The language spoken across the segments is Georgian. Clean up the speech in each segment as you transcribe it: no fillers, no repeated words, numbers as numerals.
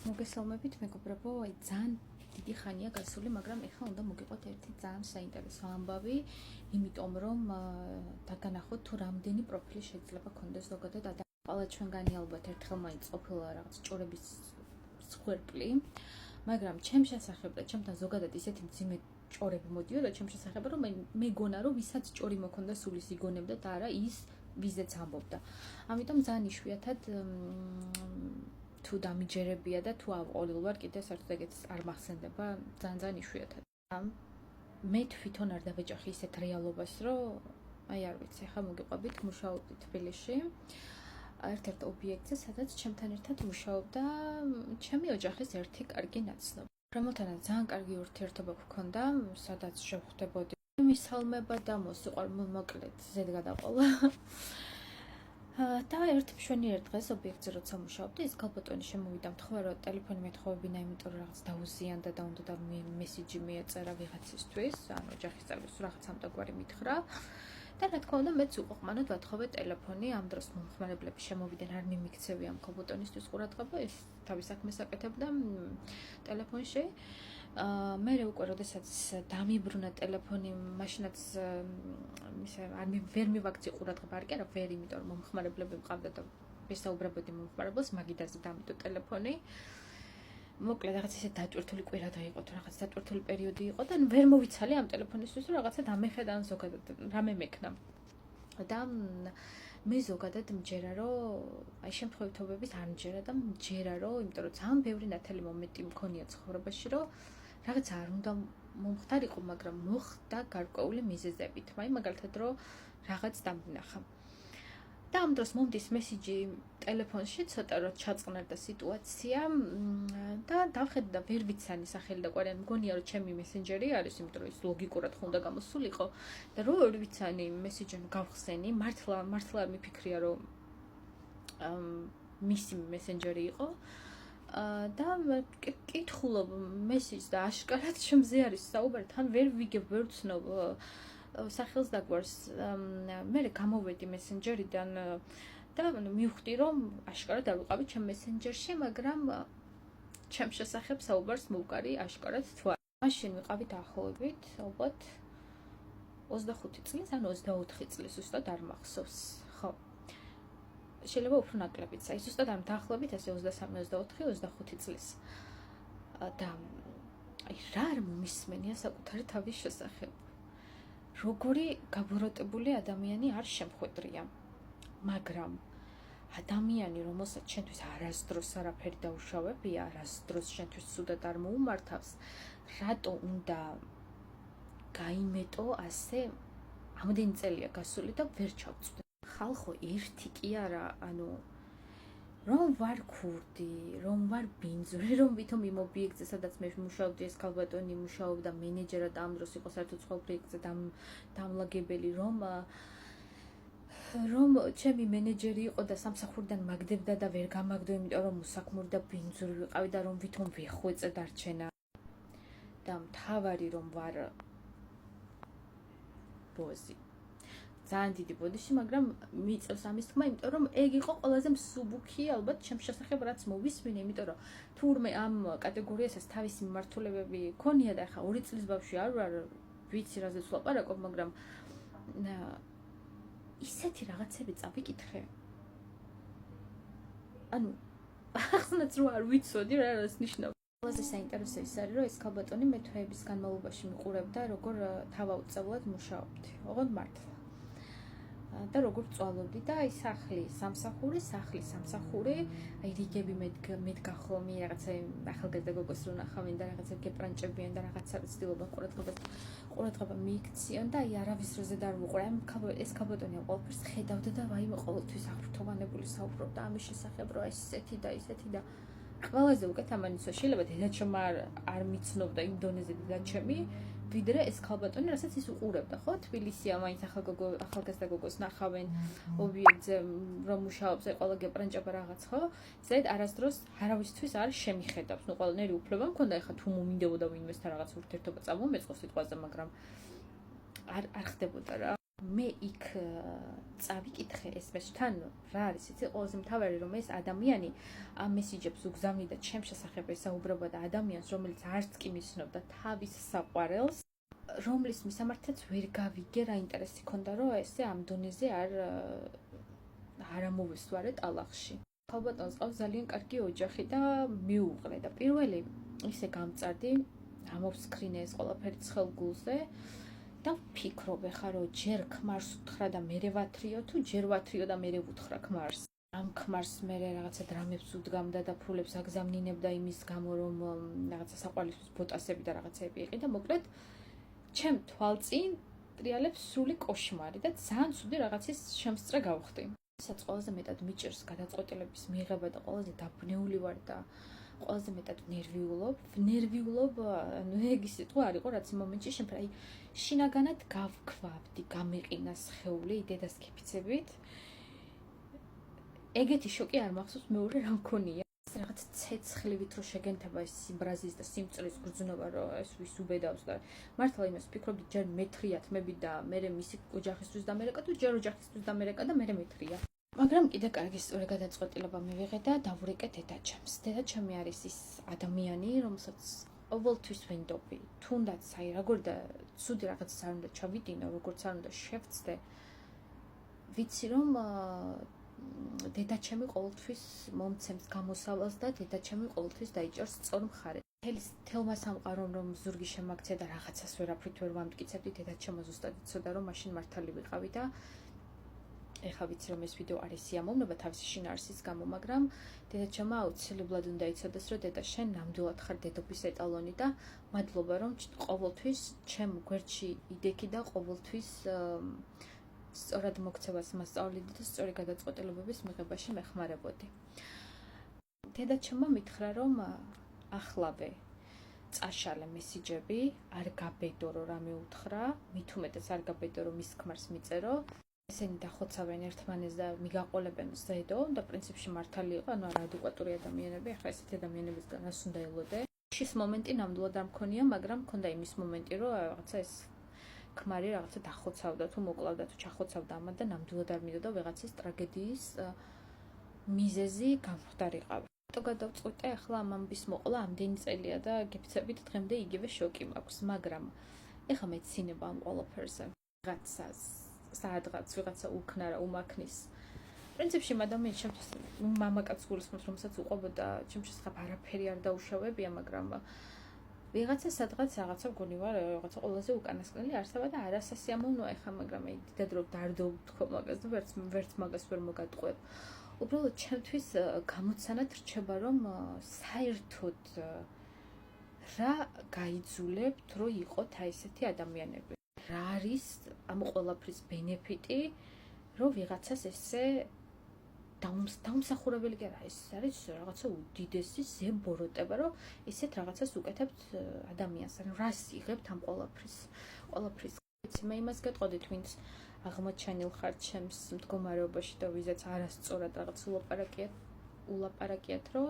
მოგესალმებით მეგობრებო, ძალიან დიდი ხანია გასული, მაგრამ ეხლა უნდა მოგიყვათ ერთი ძალიან საინტერესო ამბავი, იმიტომ რომ დაგანახოთ თუ რამდენი პროფილი შეიძლება გქონდეს ზოგადად ადამიანს. ყველა ჩვენგანი ალბათ ერთხელ მაინც ყოფილა რაღაც ჭორების სხერპლი, მაგრამ ჩემ შესახებად, ჩემთან ზოგადად ისეთი მძიმე ჭორები მოდიოდა ჩემ შესახებად, რომ მეგონა რომ ვისაც ჭორი მოქონდა სულის იგონებდა და არა ის ვიზეც ამბობდა. ამიტომ ძალიან იშვიათად თუ დამიჯერებია და თუ ავყოლილ ვარ კიდე საერთოდ ეგეც არ მახსენდება ძალიან იშვიათად. მე თვითონ არ დავეჯახი ისეთ რეალობას, რომ აი არ ვიცი, ხა მოგიყვებით, მუშაობდი თბილისში. ერთ-ერთ ობიექტზე, სადაც ჩემთან ერთად მუშაობდა ჩემი ოჯახის ერთი კარგი ნაცნობი. რომელთანაც ძალიან კარგი ურთიერთობა გვქონდა, სადაც შევხვდებოდი მისალმება და მოკლედ ზედ გადაყოლა. და ერთ მშვენიერ დღეს ობიექტზე როცა მუშაობდი, ეს ქალბატონი შემოვიდა მთხოვა, რომ ტელეფონი მეთხოვებინა, იმიტომ რომ რაღაც დაუზიანდა და უნდა და მესიჯი მიეწერა ვიღაცისთვის, ანუ ოჯახის წევრს რაღაც ამდაგვარი მითხრა. და რა თქმა უნდა, მეც უყოყმანოდ ვათხოვე ტელეფონი, ამ დროს მომხმარებლები შემოვიდნენ, არ მიმიქცევი ამ ქალბატონისთვის ყურადღება, ეს თავის საქმეს აკეთებდა ტელეფონში. მე უკვე როდესაც დამიბრუნა ტელეფონი, მაშინაც ვერ მივაქცი ყურადღება, არ კი არა, ვერ, იმიტომ რომ მომხმარებლები მყავდა და ვესაუბრებოდი მომხმარებელს, მაგიდაზე დამიდო ტელეფონი. მოკლედ რაღაც ისე დატვირთული კვირა დაიყო, თუ რაღაც დატვირთული პერიოდი იყო და ვერ მოვიცალე ამ ტელეფონისთვის, რომ რაღაცა დამეხედა ან ზოგადად რამე მექნა. და მე ზოგადად მჯერა, რომ აი შემთხვევითობებით არ მჯერა და მჯერა, რომ იმიტომ რომ ძალიან ბევრი ნათელი მომენტი მქონია ცხოვრებაში, რომ რაღაცა არ უნდა მომხდარიყო, მაგრამ მოხდა გარკვეული მიზეზებით. მაგალითად, რომ რაღაც დამნახა. და ამ დროს მომდის მესიჯი ტელეფონში, ცოტა რომ ჩაწყნარდა სიტუაცია და დავხედე და ვერ ვიცანი სახელი და კვარი, მგონია რომ ჩემი მესენჯერი არის, იმიტომ რომ ის ლოგიკურად ხო უნდა გამოსულიყო და რო ვერ ვიცანი მესიჯი გავხსენი, მართლა არ მიფიქრია რომ მისი მესენჯერი იყო. და კითხულობ მესიჯს და აშკარად ჩემზე არის საუბარი, თან ვერ ვიგებ, ვერ ვცნობ სახელს და გვარს. მე გამოვედი მესენჯერიდან და მივხვდი რომ აშკარად არ ვიყავი ჩემ მესენჯერში, მაგრამ ჩემ შესახებ საუბარს მოვკარი აშკარად თუ არა. მაშინ ვიყავი დაახლოებით ალბათ 25 წლის, ან 24 წლის, ზუსტად არ მახსოვს. ხო. შეიძლება უფრო ნაკლებიც, აი ზუსტად ამ დაახლოებით ესე 23, 24, 25 წლის. და აი რა არ მომისმენია საკუთარი თავის შესახებ. როგორი გაბოროტებული ადამიანი არ შემხვედრია, მაგრამ ადამიანი, რომელსაც შენთვის არასდროს არაფერი დაუშავებია, არასდროს შენთვის ცუდად არ მოუმართავს, რატო უნდა გაიმეტო ასე ამდენი წელია გასული და ვერ ჩავწვდე. ხალხო ერთი კი არა, ანუ რომ ვარ ქურდი, რომ ვარ ბინძური, რომ ვითომ იმ ობიექტზე, სადაც მე მუშაობდი, ეს ქალბატონი მუშაობდა მენეჯერად, ამ დროს იყო საერთოდ სხვა პროექტზე დამლაგებელი, რომ ჩემი მენეჯერი იყო და სამსახურიდან მაგდებდა და ვერ გამაგდო, იმიტომ რომ უსაქმური და ბინძური ვიყავი და რომ ვითომ ვეხვეწე დარჩენა. და მთავარი რომ ვარ ბოზი. ძალიან დიდი ბოდიში, მაგრამ მიწევს ამის თქმა, იმიტომ რომ ეგ იყო ყველაზე მსუბუქი ალბათ ჩემს შესახებ რაც მოვისმინე, იმიტომ რომ თურმე ამ კატეგორიასაც თავისი მიმართულებები ქონია და ახლა 2 წლის ბავშვი არ ვარ, ვიცი რაზეც ვლაპარაკობ, მაგრამ ისეთი რაღაცები წავიკითხე. ანუ ახსნაც რო არ ვიცოდი რა არის ნიშნავს. ყველაზე საინტერესო ის არის, რომ ეს ქალბატონი მე თვეების განმავლობაში მიყურებდა, როგორ თავაუწევლად მუშაობდი. ოღონდ მართლა. და როგორ წვალობდი და აი სახლი სამსახური, აი რიგები მედგა ხოლმე, რაღაცა ახალგაზრდა გოგოს რო ნახავენ და რაღაცა გეპრანჭებიან და რაღაცა ცდილობენ ყურადღება მიიქციონ და აი არავის როზე და არ ვუყურე. ეს ქალბატონი ყველაფერს ხედავდა და აი ყოველთვის აღფრთოვანებული საუბრობდა ამის შესახებ, რომ ისეთი და ყველაზე უკეთ ამანიცო შეიძლება დედაჩემმა არ მიცნობდა იმ დონეზე დედაჩემი, ვიდრე ეს ქალბატონი, რასაც ის უყურებდა, ხო? თბილისია, მაინც ახალგაზრდა გოგოს ნახავენ ობიექტზე, რომ მუშაობს, აი ყველა გეპრანჭება რაღაც, ხო? ზედ არასდროს არავისთვის არ შემიხედავს. ნუ ყველანაირი უფლება მქონდა, ეხლა თუ მომინდებოდა ვინმესთან რაღაც ურთიერთობა წამომეწყო სიტყვაზე, მაგრამ არ ხდებოდა რა. მე იქ წავიკითხე ეს თან რა არის იცი ყველაზე მთავარი რომ ეს ადამიანი ამ მესიჯებს უგზავნი და ჩემ შესახებ ესაუბრება და ადამიანს რომელიც არც კი მისნობდა თავის საყვარელს რომლის მისამართაც ვერ გავიგე რა ინტერესი ქონდა რომ ესე ამ დონეზე არ ამოვესვარე ტალახში ხალბატონს ყავს ძალიან კარგი ოჯახი და მიუღრე და პირველი ისე გამწარდი ამოვსქრინე ეს ყველაფერი ცხელგულზე და ვფიქრობ ეხლა რომ ჯერ ქმარს უთხრა და მერე ვათრიო თუ ჯერ ვათრიო და მერე ვუთხრა ქმარს ამ ქმარს მერე რაღაცა დრამებს უდგამდა და ფულებს აგზავნინებდა იმის გამო რომ რაღაცა საყვარლის ბოტასები და რაღაცები იყი და მოკლედ ჩემ თვალწინ ტრიალებს სრული კოშმარი და ძალიან ცუდი რაღაცის შემსწრე გავხდი ისაც ყველაზე მეტად მიჭირს გადაწყვეტილების მიღება და ყველაზე დაბნეული ვარ და ყველაზე მეტად ნერვიულობ, ანუ ეგ ის სიტყვა არ იყო, რაც იმ მომენტში შემფრა, აი შინაგანად გავქვაბდი, გამეყინა სხეული დედას ქიფიცებით. ეგეთი შოკი არ მახსოვს მეორე რა მქონია. რაღაც ცეცხლივით რო შეგენთება ეს სიბრაზის და სიმწრის გრძნობა, რომ ეს ვის უბედავს და მართლა იმას ვფიქრობდი, ჯერ მეთრია თმები და მერე მისი ოჯახისთვის დამერეკა თუ ჯერ ოჯახისთვის დამერეკა და მერე მეთრია. მაგრამ კიდე კარგი სწორი გადაწყვეტილება მივიღე და დავურეკე დედაჩემს. დედაჩემი არის ის ადამიანი, რომელსაც ყოველთვის ვენდობი. თუნდაც აი როგორ და ცუდი რაღაც არ უნდა ჩავიდინო, როგორც არ უნდა შევწდე. ვიცი რომ დედაჩემი ყოველთვის მომცემს გამოსავალს და დედაჩემი ყოველთვის დაიჭერს სწორ მხარეს. თელმა სამყარომ რომ ზურგი შემაქცე და რაღაცას ვერაფრით ვერ ვამტკიცებდი, დედაჩემო ზუსტად იცოდა რომ მაშინ მართალი ვიყავი და ეხლა ვიცი რომ ეს ვიდეო არის სიამოვნება თავისი შინაარსის გამო, მაგრამ დედაჩემმა აუცილებლად უნდა იცოდეს, რომ დედა შენ ნამდვილად ხარ დედობის ეტალონი და მადლობა რომ ყოველთვის ჩემ გვერდში იდექი და ყოველთვის სწორად მოქცევას მასწავლიდი და სწორი გადაწყვეტილებების მიღებაში მეხმარებოდი. დედაჩემმა მითხრა რომ ახლავე წაშალე მესიჯები, არ გაბედო რომ რამე უთხრა, მით უმეტეს არ გაბედო რომ მის ქმარს მიწერო. ესენი დახოცავენ ერთმანეს და მიგაყოლებენ ზედო და პრინციპში მართალი იყო, ანუ არადეკვატური ადამიანები, ახლა ესეთი ადამიანებისგან რას უნდა ელოდე. შის მომენტი ნამდვილად არ მქონია, მაგრამ მქონდა იმის მომენტი, რომ რაღაცა ეს ქმარი რაღაცა დახოცავდა თუ მოკლავდა თუ ჩახოცავდა ამათ და ნამდვილად არ მიდოდა ვიღაცის ტრაგედიის მიზეზი გამხდარიყავ. то გადავწყვიტე ახლა ამ ამბის მოყლა ამდენი წელია და გეფიცებით დღემდე იგივე შოკი მაქვს, მაგრამ ეხლა მეცინება ამ ყველაფერზე. რაღაცას სადღაც ვიღაცა უქნა რა უმაქნის. პრინციპში ადამიანს ჩემთვის მამაკაც გულისხმობს, რომელსაც უყვებოდა, ჩემთვის ხა არაფერი არ დაუშავებია, მაგრამ ვიღაცა სადღაც რაღაცა გონი ვარ, რაღაცა ყველაზე უკანასკნელი არსება და არასასიამოვნოა ეხა, მაგრამ აი დიდად რომ დარდობ თქო მაგას და ვერც მაგას ვერ მოგატყუებ. უბრალოდ ჩემთვის გამოცანად რჩება რომ საერთოდ რა გაიძულებთ რომ იყოთ აი ესეთი ადამიანები. რა არის ამ ყველაფრის ბენეფიტი, რომ ვიღაცას ესე დაუმსახურებელი კი არა, ეს არის რაღაცა უდიდესი ზებოროტება, რომ ესეთ რაღაცას უკეთებთ ადამიანს. ანუ რას იღებთ ამ ყველაფრის. მე იმას გეტყოდით, ვინც აღმოჩენილ ხარ ჩემს მდგომარეობაში და ვიზაც არასწორად რაღაც ულაპარაკიათ, რომ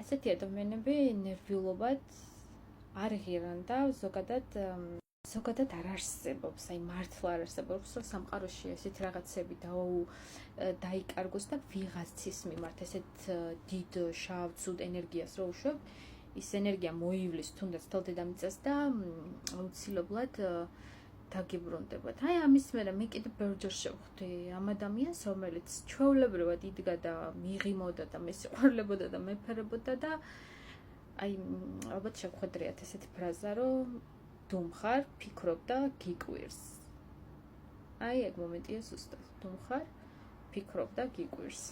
ესეთი ადამიანები ნერვიულობად არ ღირან და ზოგადად არ არსებობს, აი მართლა არ არსებობს, რომ სამყაროში ესეთ რაღაცები დაიკარგოს და ვიღაცის მიმართ ესეთ დიდ შავ ცუდ ენერგიას რო უშვებ, ის ენერგია მოივლის თუნდაც თელ დედამიწას და აუცილებლად დაგიბრუნდებათ. აი ამის მერე მე კიდე ბევრჯერ შევხვდი ამ ადამიანს, რომელიც ჩვეულებრივად იდგა და მიღიმოდა და მესიყვარლებოდა და მეფერებოდა და აი ალბათ შევხვედრიათ ესეთი ფრაზა, რომ დუმხარ, ფიქრობ და გიკვირს. აი ეგ მომენტია ზუსტად. დუმხარ, ფიქრობ და გიკვირს.